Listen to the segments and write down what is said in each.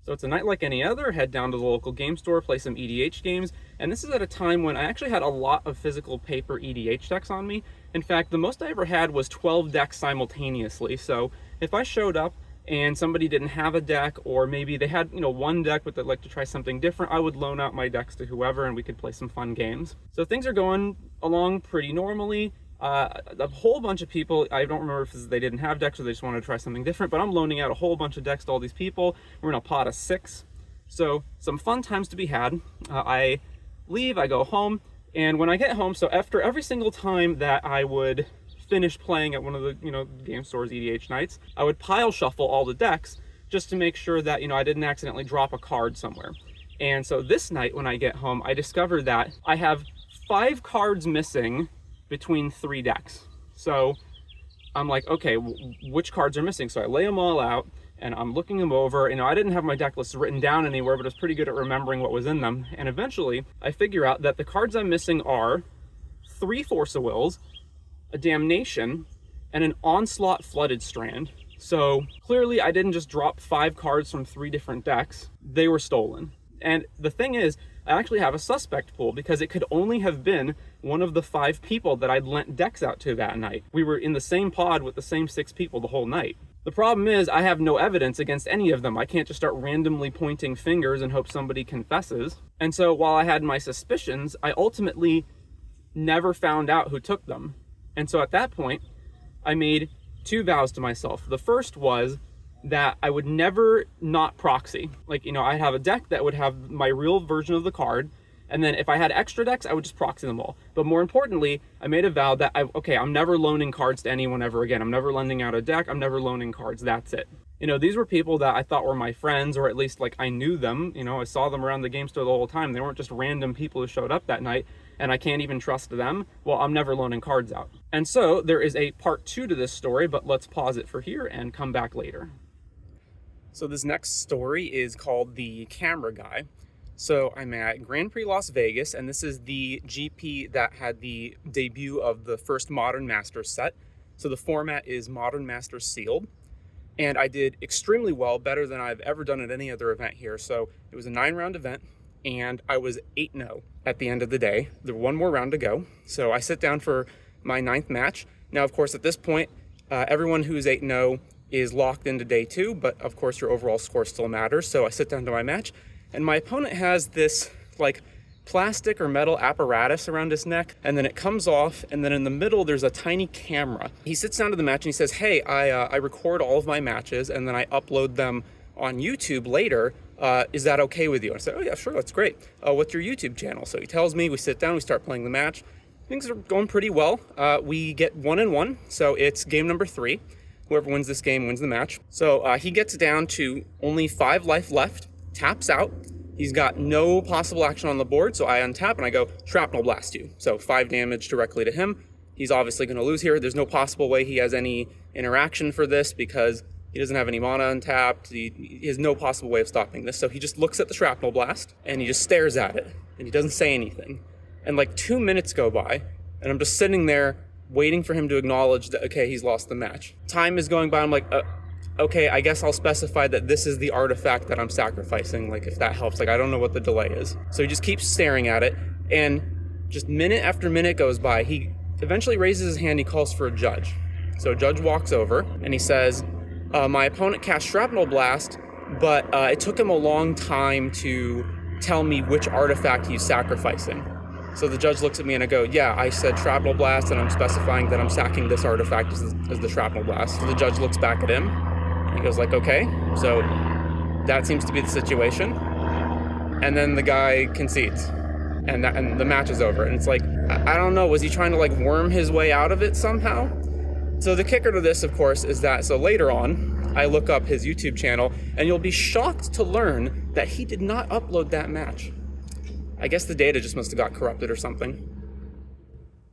So it's a night like any other, head down to the local game store, play some EDH games, and this is at a time when I actually had a lot of physical paper EDH decks on me. In fact, the most I ever had was 12 decks simultaneously, so if I showed up and somebody didn't have a deck, or maybe they had, one deck but they'd like to try something different, I would loan out my decks to whoever and we could play some fun games. So things are going along pretty normally. A whole bunch of people, I don't remember if they didn't have decks or they just wanted to try something different, but I'm loaning out a whole bunch of decks to all these people. We're in a pot of 6. So some fun times to be had. I leave, I go home, and when I get home, so after every single time that I would finish playing at one of the, game stores EDH nights, I would pile shuffle all the decks just to make sure that, I didn't accidentally drop a card somewhere. And so this night when I get home, I discovered that I have 5 cards missing between 3 decks. So I'm like, okay, which cards are missing? So I lay them all out and I'm looking them over. I didn't have my deck list written down anywhere, but I was pretty good at remembering what was in them. And eventually I figure out that the cards I'm missing are 3 Force of Wills, a Damnation, and an Onslaught Flooded Strand. So clearly I didn't just drop 5 cards from 3 different decks. They were stolen. And the thing is, I actually have a suspect pool because it could only have been one of the 5 people that I'd lent decks out to that night. We were in the same pod with the same 6 people the whole night. The problem is I have no evidence against any of them. I can't just start randomly pointing fingers and hope somebody confesses. And so while I had my suspicions, I ultimately never found out who took them. And so at that point, I made 2 vows to myself. The first was that I would never not proxy. I'd have a deck that would have my real version of the card, and then if I had extra decks, I would just proxy them all. But more importantly, I made a vow that I'm never loaning cards to anyone ever again. I'm never lending out a deck. I'm never loaning cards. That's it. These were people that I thought were my friends, or at least I knew them. I saw them around the game store the whole time. They weren't just random people who showed up that night, and I can't even trust them. Well, I'm never loaning cards out. And so there is a part 2 to this story, but let's pause it for here and come back later. So this next story is called The Camera Guy. So I'm at Grand Prix Las Vegas, and this is the GP that had the debut of the first Modern Masters set. So the format is Modern Masters Sealed, and I did extremely well, better than I've ever done at any other event here. So it was a 9-round event, and I was 8-0 at the end of the day. There was one more round to go. So I sit down for my 9th match. Now, of course, at this point, everyone who's 8-0 is locked into day 2, but of course your overall score still matters. So I sit down to my match, and my opponent has this plastic or metal apparatus around his neck, and then it comes off, and then in the middle there's a tiny camera. He sits down to the match and he says, hey, I record all of my matches and then I upload them on YouTube later. Is that okay with you? I said, oh yeah, sure, that's great. What's your YouTube channel? So he tells me, we sit down, we start playing the match. Things are going pretty well. We get 1-1, so it's game number 3. Whoever wins this game wins the match. So he gets down to only 5 life left, taps out. He's got no possible action on the board, so I untap and I go, Shrapnel Blast you. So 5 damage directly to him. He's obviously going to lose here. There's no possible way he has any interaction for this because he doesn't have any mana untapped. He has no possible way of stopping this. So he just looks at the Shrapnel Blast and he just stares at it and he doesn't say anything. And 2 minutes go by and I'm just sitting there waiting for him to acknowledge that, okay, he's lost the match. Time is going by, I'm like, okay, I guess I'll specify that this is the artifact that I'm sacrificing, if that helps. I don't know what the delay is. So he just keeps staring at it, and just minute after minute goes by. He eventually raises his hand, he calls for a judge. So a judge walks over, and he says, my opponent cast Shrapnel Blast, but it took him a long time to tell me which artifact he's sacrificing. So the judge looks at me and I go, yeah, I said Shrapnel Blast and I'm specifying that I'm sacking this artifact as the Shrapnel Blast. So the judge looks back at him and he goes okay, so that seems to be the situation. And then the guy concedes and the match is over. And it's I don't know, was he trying to worm his way out of it somehow? So the kicker to this, of course, is that, so later on, I look up his YouTube channel and you'll be shocked to learn that he did not upload that match. I guess the data just must have got corrupted or something.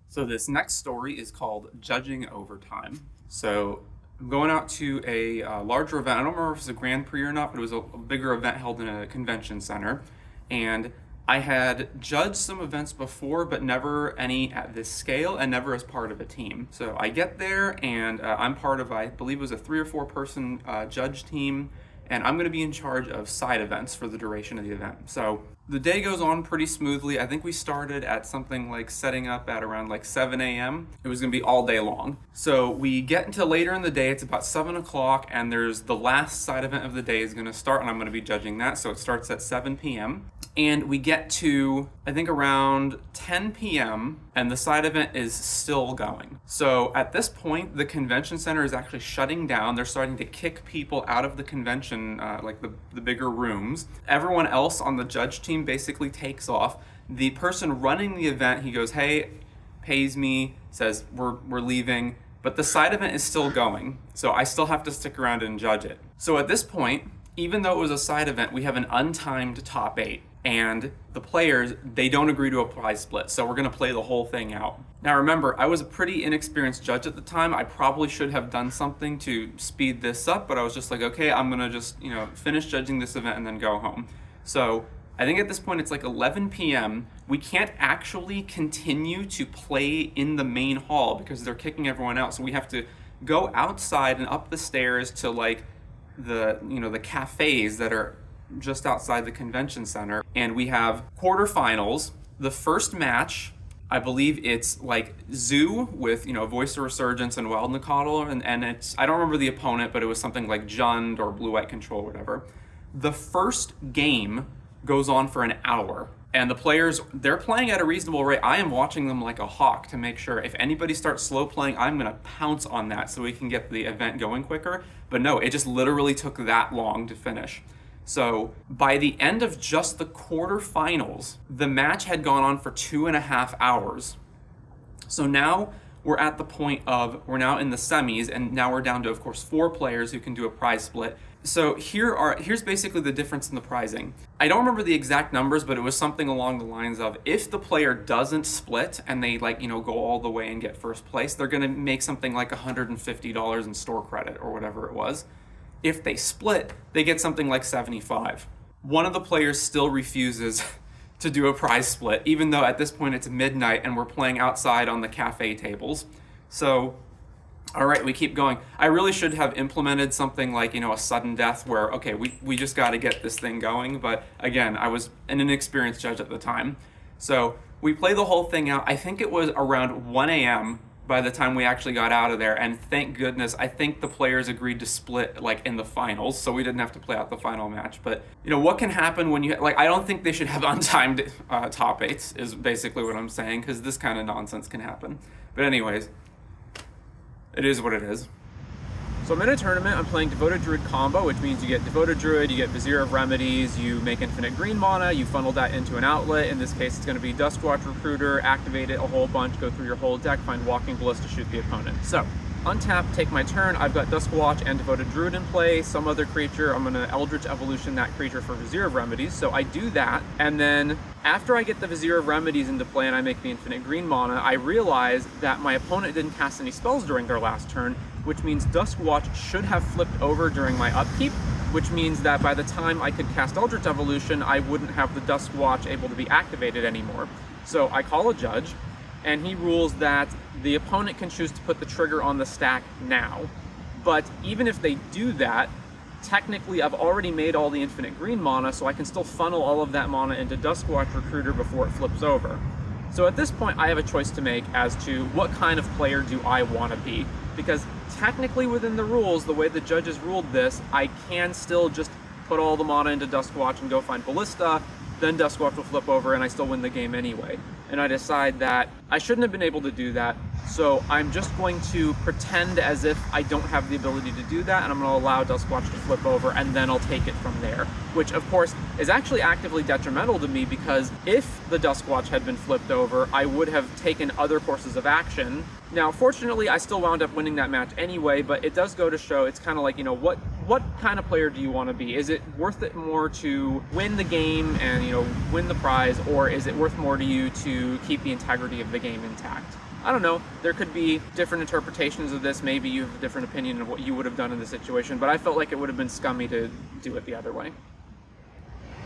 So this next story is called Judging Overtime. So I'm going out to a larger event. I don't remember if it was a Grand Prix or not, but it was a bigger event held in a convention center. And I had judged some events before, but never any at this scale and never as part of a team. So I get there and I'm part of, I believe it was a 3 or 4 person judge team. and I'm going to be in charge of side events for the duration of the event. So the day goes on pretty smoothly. I think we started at something like setting up at around like 7 a.m. It was going to be all day long. So we get into later in the day, it's about 7 o'clock, and there's the last side event of the day is going to start, and I'm going to be judging that. So it starts at 7 p.m. And we get to, I think, around 10 p.m., and the side event is still going. So at this point, the convention center is actually shutting down. They're starting to kick people out of the convention, like the bigger rooms. Everyone else on the judge team basically takes off. The person running the event, he goes, hey, pays me, says we're leaving, but the side event is still going. So I still have to stick around and judge it. So at this point, even though it was a side event, we have an untimed top 8. And the players, they don't agree to a prize split, so we're going to play the whole thing out. Now remember, I was a pretty inexperienced judge at the time. I probably should have done something to speed this up, but I was just like, okay, I'm going to just, finish judging this event and then go home. So I think at this point it's like 11 p.m. We can't actually continue to play in the main hall because they're kicking everyone out, so we have to go outside and up the stairs to like the cafes that are just outside the convention center, and we have quarterfinals. The first match, I believe it's like Zoo with Voice of Resurgence and Wild Nicottle, and it's, I don't remember the opponent, but it was something like Jund or Blue White Control, whatever. The first game goes on for an hour, and the players, they're playing at a reasonable rate. I am watching them like a hawk to make sure if anybody starts slow playing, I'm gonna pounce on that so we can get the event going quicker. But no, it just literally took that long to finish. So by the end of just the quarterfinals, the match had gone on for 2.5 hours. So now we're at the point of, we're now in the semis, and now we're down to, of course, 4 players who can do a prize split. So here's basically the difference in the prizing. I don't remember the exact numbers, but it was something along the lines of, if the player doesn't split and they go all the way and get first place, they're gonna make something like $150 in store credit or whatever it was. If they split, they get something like 75. One of the players still refuses to do a prize split, even though at this point it's midnight and we're playing outside on the cafe tables. So, all right, we keep going. I really should have implemented something like, a sudden death where, okay, we just got to get this thing going. But again, I was an inexperienced judge at the time. So we play the whole thing out. I think it was around 1 a.m. by the time we actually got out of there, and thank goodness, I think the players agreed to split in the finals, so we didn't have to play out the final match. But what can happen when you I don't think they should have untimed top 8s is basically what I'm saying, because this kind of nonsense can happen. But anyways, it is what it is. So I'm in a tournament, I'm playing Devoted Druid combo, which means you get Devoted Druid, you get Vizier of Remedies, you make infinite green mana, you funnel that into an outlet. In this case, it's going to be Duskwatch Recruiter, activate it a whole bunch, go through your whole deck, find Walking Ballista, shoot the opponent. So, untap, take my turn, I've got Duskwatch and Devoted Druid in play, some other creature, I'm going to Eldritch Evolution that creature for Vizier of Remedies, so I do that, and then after I get the Vizier of Remedies into play and I make the infinite green mana, I realize that my opponent didn't cast any spells during their last turn, which means Duskwatch should have flipped over during my upkeep, which means that by the time I could cast Eldritch Evolution, I wouldn't have the Duskwatch able to be activated anymore. So I call a judge, and he rules that the opponent can choose to put the trigger on the stack now. But even if they do that, technically I've already made all the infinite green mana, so I can still funnel all of that mana into Duskwatch Recruiter before it flips over. So at this point, I have a choice to make as to what kind of player do I want to be. Because technically within the rules, the way the judges ruled this, I can still just put all the mana into Duskwatch and go find Ballista, then Duskwatch will flip over and I still win the game anyway. And I decide that I shouldn't have been able to do that, so I'm just going to pretend as if I don't have the ability to do that, and I'm going to allow Duskwatch to flip over, and then I'll take it from there. Which, of course, is actually actively detrimental to me, because if the Duskwatch had been flipped over, I would have taken other courses of action. Now, fortunately, I still wound up winning that match anyway, but it does go to show, it's kind of like, what kind of player do you want to be? Is it worth it more to win the game and, win the prize, or is it worth more to you to keep the integrity of the game intact? I don't know. There could be different interpretations of this. Maybe you have a different opinion of what you would have done in the situation, but I felt like it would have been scummy to do it the other way.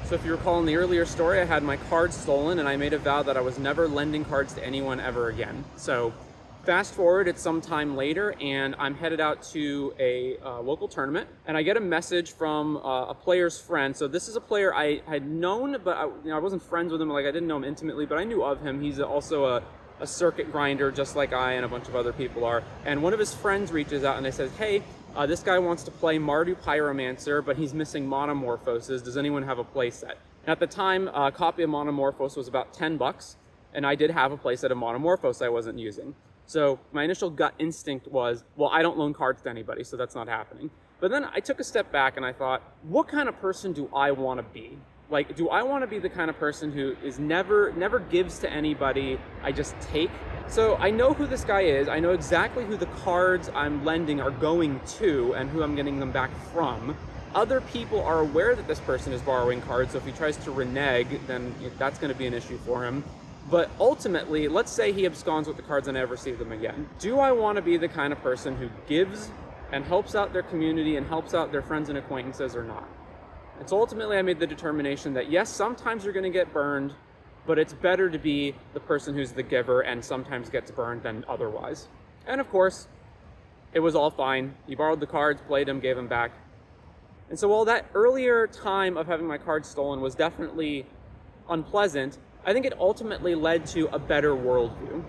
So if you recall in the earlier story, I had my cards stolen, and I made a vow that I was never lending cards to anyone ever again. So Fast forward, it's some time later, and I'm headed out to a local tournament, and I get a message from a player's friend. So this is a player I had known, but I wasn't friends with him. Like, I didn't know him intimately, but I knew of him. He's also a circuit grinder, just like I and a bunch of other people are. And one of his friends reaches out and they says, "Hey, this guy wants to play Mardu Pyromancer, but he's missing Monomorphoses. Does anyone have a playset?" And at the time, a copy of Monomorphos was about $10, and I did have a playset of Monomorphos I wasn't using. So my initial gut instinct was, well, I don't loan cards to anybody, so that's not happening. But then I took a step back and I thought, what kind of person do I want to be? Like, do I want to be the kind of person who is never gives to anybody, I just take? So I know who this guy is. I know exactly who the cards I'm lending are going to and who I'm getting them back from. Other people are aware that this person is borrowing cards, so if he tries to renege, then that's going to be an issue for him. But ultimately, let's say he absconds with the cards and I never see them again. Do I want to be the kind of person who gives and helps out their community and helps out their friends and acquaintances or not? And so ultimately I made the determination that yes, sometimes you're going to get burned, but it's better to be the person who's the giver and sometimes gets burned than otherwise. And of course, it was all fine. He borrowed the cards, played them, gave them back. And so while that earlier time of having my cards stolen was definitely unpleasant, I think it ultimately led to a better worldview.